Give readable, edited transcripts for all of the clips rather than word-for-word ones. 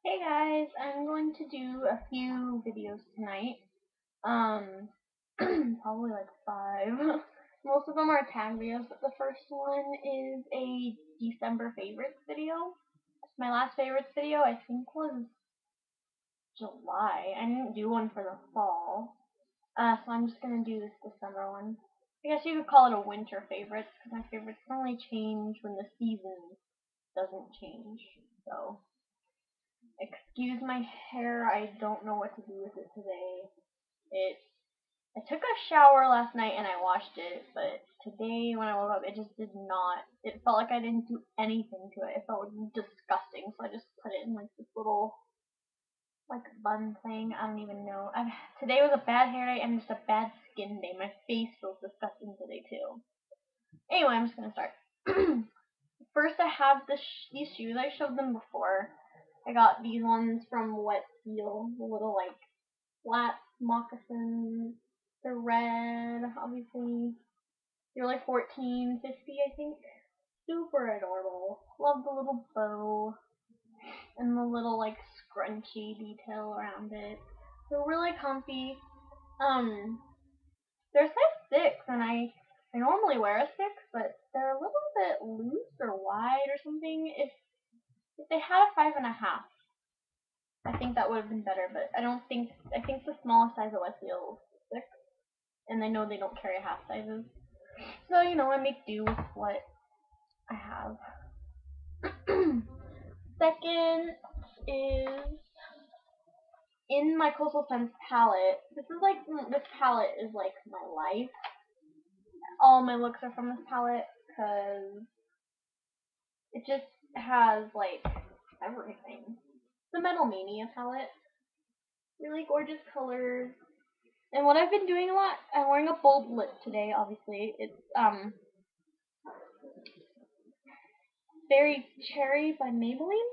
Hey guys, I'm going to do a few videos tonight. Um, probably like five. Most of them are tag videos, but the first one is a December favorites video. My last favorites video I think was July. I didn't do one for the fall, so I'm just gonna do this December one. I guess you could call it a winter favorites because my favorites only change when the season doesn't change. So. Excuse my hair, I don't know what to do with it today. It I took a shower last night and I washed it, but today when I woke up it just did not. It felt like I didn't do anything to it. It felt disgusting, so I just put it in like this little like bun thing. I don't even know. Today was a bad hair day and just a bad skin day. My face feels disgusting today too. Anyway, I'm just gonna start. First, I have these shoes. I showed them before. I got these ones from Wet Seal, the little like flat moccasins. They're red, obviously. They're like 14.50, I think. Super adorable. Love the little bow and the little like scrunchy detail around it. They're really comfy. Um, they're size 6, and I normally wear a 6, but they're a little bit loose or wide or something. If they had a 5.5, I think that would have been better, but I think the smallest size at Westfield is 6, and I know they don't carry half sizes. So, I make do with what I have. Second is in my Coastal Scents palette. This palette is like my life. All my looks are from this palette because it just has like everything. The Metal Mania palette. Really gorgeous colors. And what I've been doing a lot, I'm wearing a bold lip today, obviously. It's Berry Cherry by Maybelline.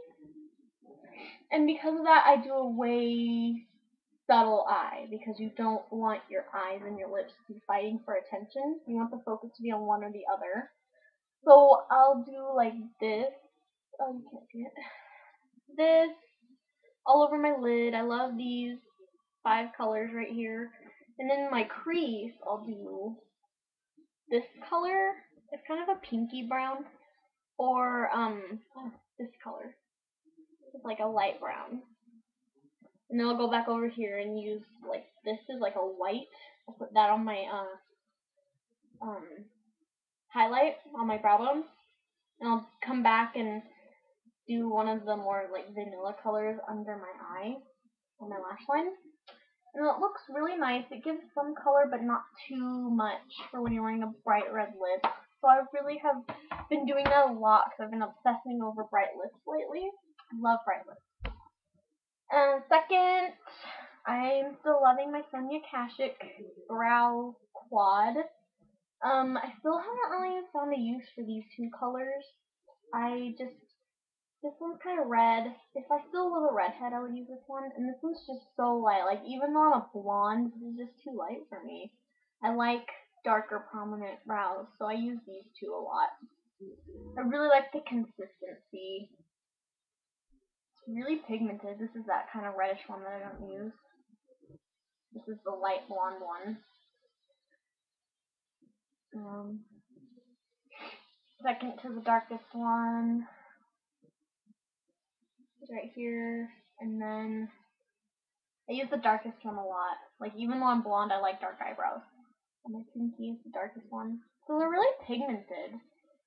And because of that, I do a way subtle eye because you don't want your eyes and your lips to be fighting for attention. You want the focus to be on one or the other. So I'll do like this. Oh, you can't see it. This all over my lid. I love these 5 colors right here. And then my crease, I'll do this color. It's kind of a pinky brown, or this color. It's like a light brown. And then I'll go back over here and use like this is like a white. I'll put that on my um highlight on my brow bone, and I'll come back and do one of the more like vanilla colors under my eye on my lash line. And it looks really nice. It gives some color, but not too much for when you're wearing a bright red lip. So I really have been doing that a lot because I've been obsessing over bright lips lately. I love bright lips. And second, I'm still loving my Sonia Kashuk Brow Quad. I still haven't really found a use for these 2 colors. This one's kind of red. If I still was a redhead, I would use this one. And this one's just so light. Like, even though I'm a blonde, this is just too light for me. I like darker, prominent brows, so I use these 2 a lot. I really like the consistency. It's really pigmented. This is that kind of reddish one that I don't use. This is the light blonde one. Um, Second to the darkest one is right here. And then I use the darkest one a lot. Like, even though I'm blonde, I like dark eyebrows. And my pinky is the darkest one. So they're really pigmented.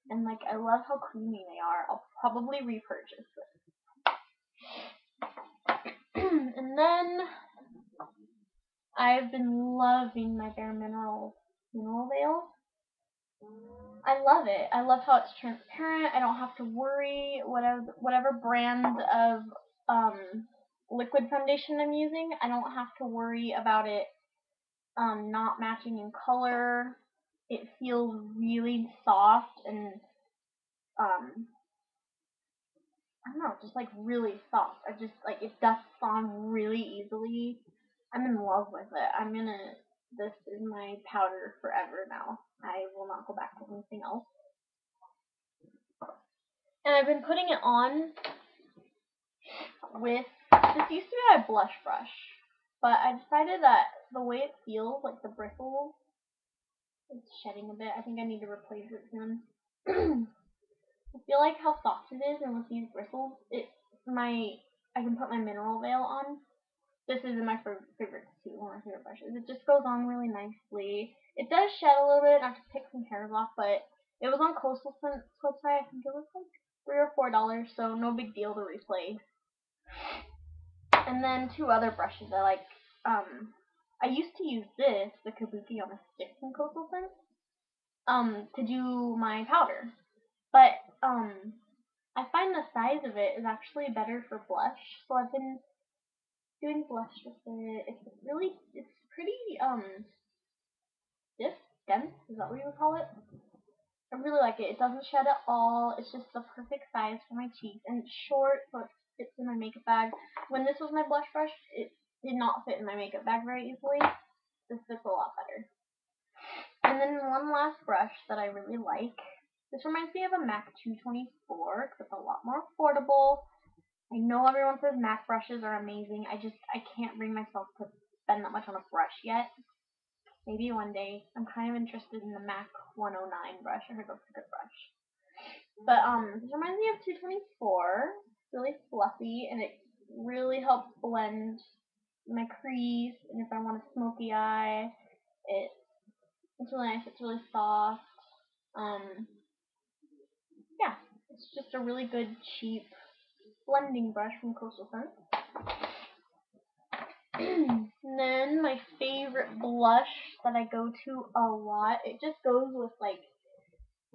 And, like, I love how creamy they are. I'll probably repurchase this. And then I've been loving my Bare Minerals mineral veil. I love it. I love how it's transparent. I don't have to worry whatever brand of liquid foundation I'm using. I don't have to worry about it not matching in color. It feels really soft and I don't know, just like really soft. I just like it dusts on really easily. I'm in love with it. This is my powder forever now. I will not go back to anything else. And I've been putting it on with, this used to be my blush brush, but I decided that the way it feels, like the bristles, it's shedding a bit. I think I need to replace it soon. I feel like how soft it is, and with these bristles, I can put my mineral veil on. This is my favorite too, one of my favorite brushes. It just goes on really nicely. It does shed a little bit. I have to pick some hairs off, but it was on Coastal Scent's website. I think it was like $3 or $4, so no big deal to replace. And then two other brushes I like. I used to use this, the Kabuki on a stick from Coastal Scent, to do my powder. But I find the size of it is actually better for blush, so I've been doing blush with it. It's pretty dense. Is that what you would call it? I really like it. It doesn't shed at all. It's just the perfect size for my cheeks, and it's short, so it fits in my makeup bag. When this was my blush brush, it did not fit in my makeup bag very easily. This fits a lot better. And then one last brush that I really like. This reminds me of a MAC 224 because it's a lot more affordable. I know everyone says MAC brushes are amazing. I can't bring myself to spend that much on a brush yet. Maybe one day. I'm kind of interested in the MAC 109 brush. I heard that's a good brush. But this reminds me of 224. It's really fluffy, and it really helps blend my crease. And if I want a smoky eye, it's really nice. It's really soft. Yeah, it's just a really good cheap blending brush from Coastal Scent. And then my favorite blush that I go to a lot. It just goes with like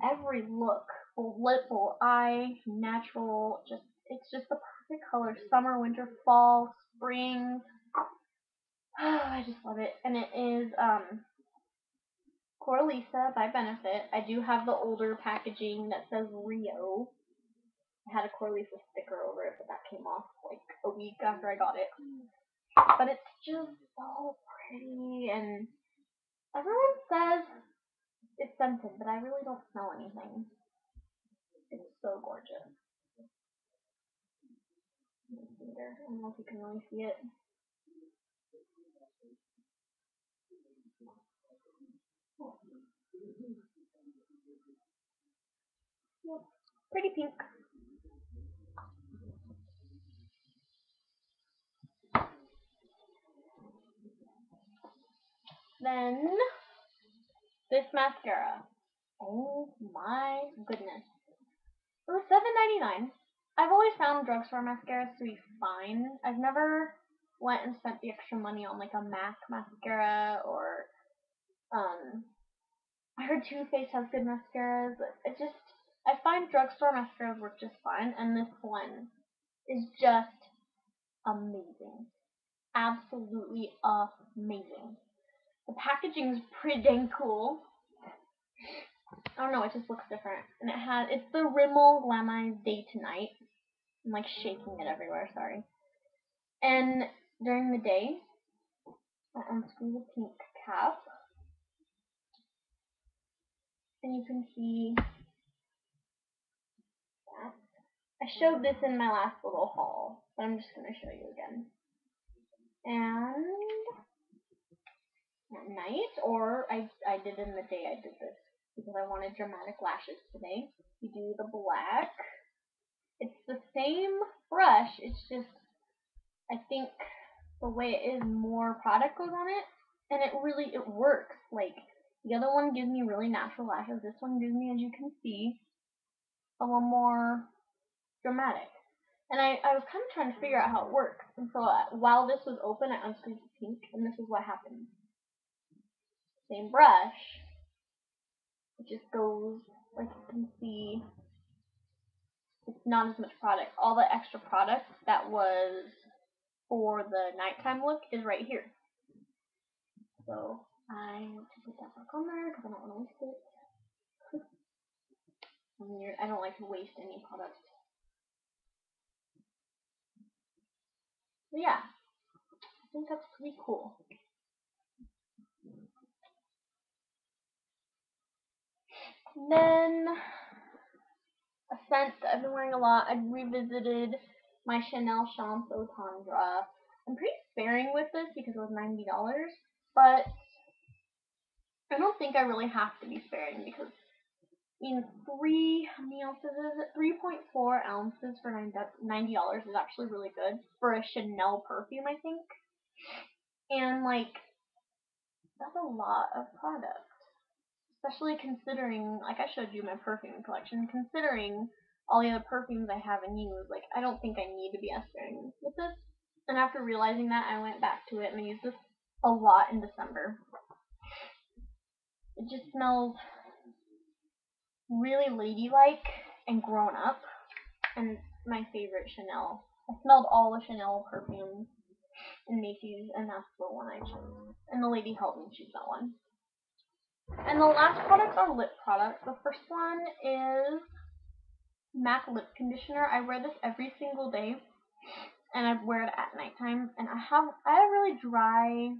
every look, full lip, full eye, natural. It's just the perfect color. Summer, winter, fall, spring. I just love it. And it is Coralisa by Benefit. I do have the older packaging that says Rio. I had a Coralisa sticker over it, but that came off like a week after I got it. But it's just so pretty, and everyone says it's scented, but I really don't smell anything. It's so gorgeous. I don't know if you can really see it. Yep. Pretty pink. Then this mascara. Oh my goodness. It was $7.99. I've always found drugstore mascaras to be fine. I've never went and spent the extra money on like a MAC mascara or I heard Too Faced has good mascaras. I find drugstore mascaras work just fine, and this one is just amazing. Absolutely amazing. The packaging is pretty dang cool. I don't know, it just looks different. And it's the Rimmel Glamize Day to Night. I'm like shaking it everywhere, sorry. And during the day, I unscrew the pink cap, and you can see that. I showed this in my last little haul, but I'm just going to show you again. And at night, or I did in the day, I did this because I wanted dramatic lashes today. You do the black. It's the same brush, it's just, I think the way it is, more product goes on it, and it works. Like, the other one gives me really natural lashes, this one gives me, as you can see, a little more dramatic. And I was kind of trying to figure out how it works, and so while this was open, I unscrewed the pink, and this is what happened. Same brush, it just goes, like you can see, it's not as much product. All the extra product that was for the nighttime look is right here. So I want to put that back on there because I don't want to waste it. I don't like to waste any product. So yeah, I think that's pretty cool. And then a scent that I've been wearing a lot. I revisited my Chanel Champs Eau Tendre. I'm pretty sparing with this because it was $90, but I don't think I really have to be sparing because how many ounces is it? 3.4 ounces for $90 is actually really good for a Chanel perfume, I think. And like, that's a lot of product. Especially considering, like I showed you my perfume collection, considering all the other perfumes I have and use, like I don't think I need to be as sparing with this. And after realizing that, I went back to it and I used this a lot in December. It just smells really ladylike and grown up, and it's my favorite Chanel. I smelled all the Chanel perfumes in Macy's, and that's the one I chose. And the lady helped me choose that one. And the last products are lip products. The first one is MAC lip conditioner. I wear this every single day, and I wear it at nighttime. And I have really dry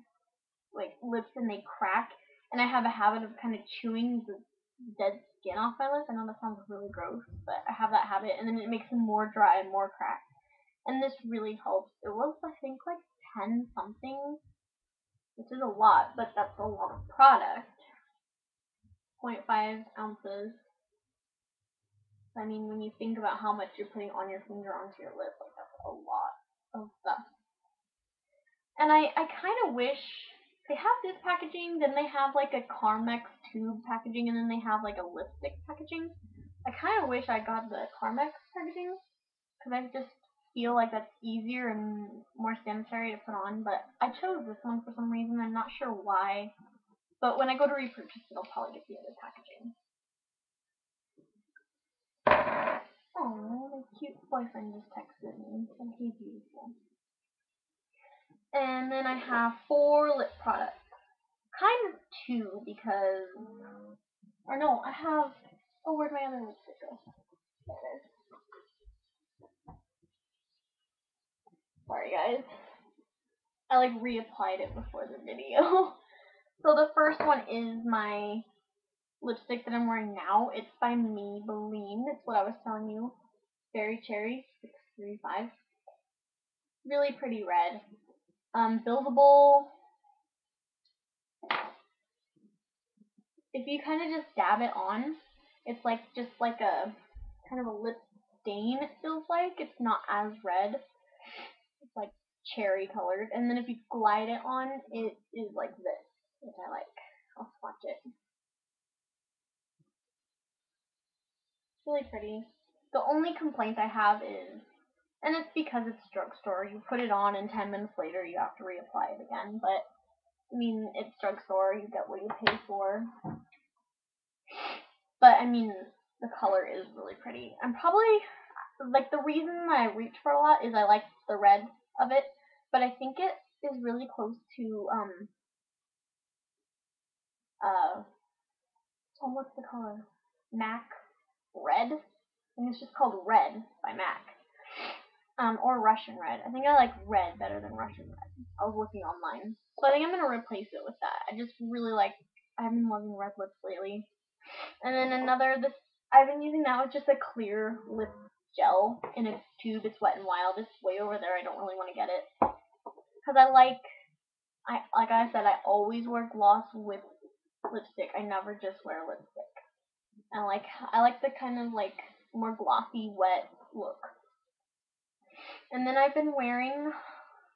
like lips, and they crack. And I have a habit of kind of chewing the dead skin off my lips. I know that sounds really gross, but I have that habit, and then it makes them more dry and more cracked. And this really helps. It was, I think, like 10 something, which is a lot, but that's a lot of product. 0.5 ounces. I mean, when you think about how much you're putting on your finger onto your lip, like that's a lot of stuff. And I kind of wish they have this packaging, then they have like a Carmex tube packaging, and then they have like a lipstick packaging. I kind of wish I got the Carmex packaging because I just feel like that's easier and more sanitary to put on. But I chose this one for some reason. I'm not sure why. But when I go to repurchase it, I'll probably get the other packaging. Oh, my cute boyfriend just texted me. And he's beautiful. And then I have 4 lip products. Kind of 2 because, or no, I have, oh, where'd my other lipstick go? There it is. Sorry guys. I like reapplied it before the video. So the first one is my lipstick that I'm wearing now. It's by Maybelline. It's what I was telling you. Berry Cherry 635. Really pretty red. Buildable. If you kind of just dab it on, it's like just like a kind of a lip stain. It feels like it's not as red. It's like cherry colored. And then if you glide it on, it is like this, which I like. I'll swatch it. It's really pretty. The only complaint I have is, and it's because it's drugstore, you put it on and 10 minutes later you have to reapply it again. But I mean, it's drugstore, you get what you pay for. But I mean, the color is really pretty. I'm probably, like, the reason I reach for a lot is I like the red of it, but I think it is really close to, oh, what's the color? MAC Red? I think it's just called Red by MAC. Or Russian Red. I think I like red better than Russian Red. I was looking online. So I think I'm going to replace it with that. I just really like, I've been loving red lips lately. And then I've been using that with just a clear lip gel in a tube. It's Wet n Wild. It's way over there. I don't really want to get it. Because like I said, I always wear gloss with lipstick. I never just wear lipstick. And I like the kind of like more glossy, wet look. And then I've been wearing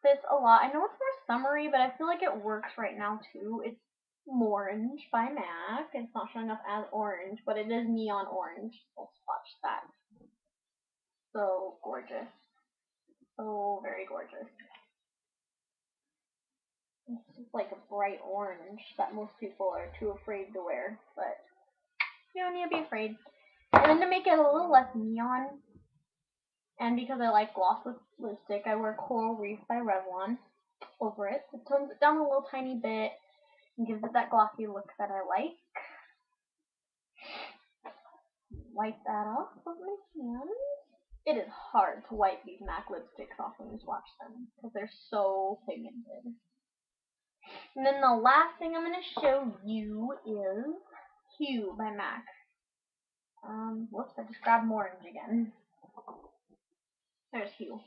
this a lot. I know it's more summery, but I feel like it works right now too. It's Orange by MAC. It's not showing up as orange, but it is neon orange. I'll swatch that. So gorgeous. So very gorgeous. It's just like a bright orange that most people are too afraid to wear, but you don't need to be afraid. And then to make it a little less neon, and because I like gloss lipstick, I wear Coral Reef by Revlon over it. It tones it down a little tiny bit and gives it that glossy look that I like. Wipe that off of my hands. It is hard to wipe these MAC lipsticks off when you swatch them because they're so pigmented. And then the last thing I'm going to show you is Hue by MAC. Whoops, I just grabbed orange again. There's Hue.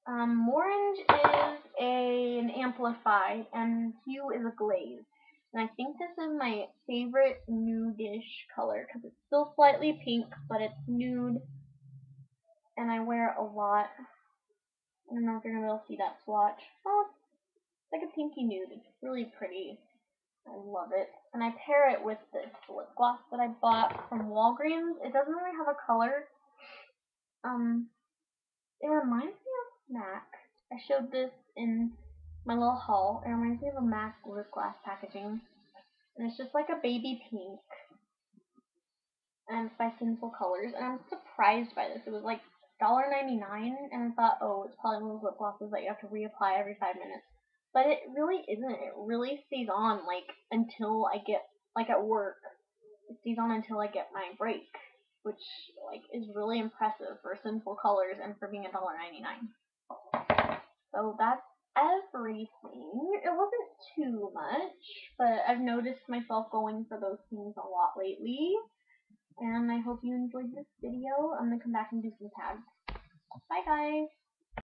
Orange is an amplified, and hue is a glaze. And I think this is my favorite nude-ish color because it's still slightly pink, but it's nude, and I wear it a lot. I don't know if you're gonna be able to see that swatch. Oh, it's like a pinky nude. It's really pretty. I love it. And I pair it with this lip gloss that I bought from Walgreens. It doesn't really have a color. It reminds me of MAC. I showed this in my little haul. It reminds me of a MAC lip gloss packaging. And it's just like a baby pink. And it's by Sinful Colors. And I'm surprised by this. It was like $1.99, and I thought, oh, it's probably one of those lip glosses that you have to reapply every 5 minutes. But it really isn't. It really stays on like until I get like at work. It stays on until I get my break, which like is really impressive for Sinful Colors and for being $1.99. So that's everything. It wasn't too much, but I've noticed myself going for those things a lot lately. And I hope you enjoyed this video. I'm gonna come back and do some tags. Bye guys!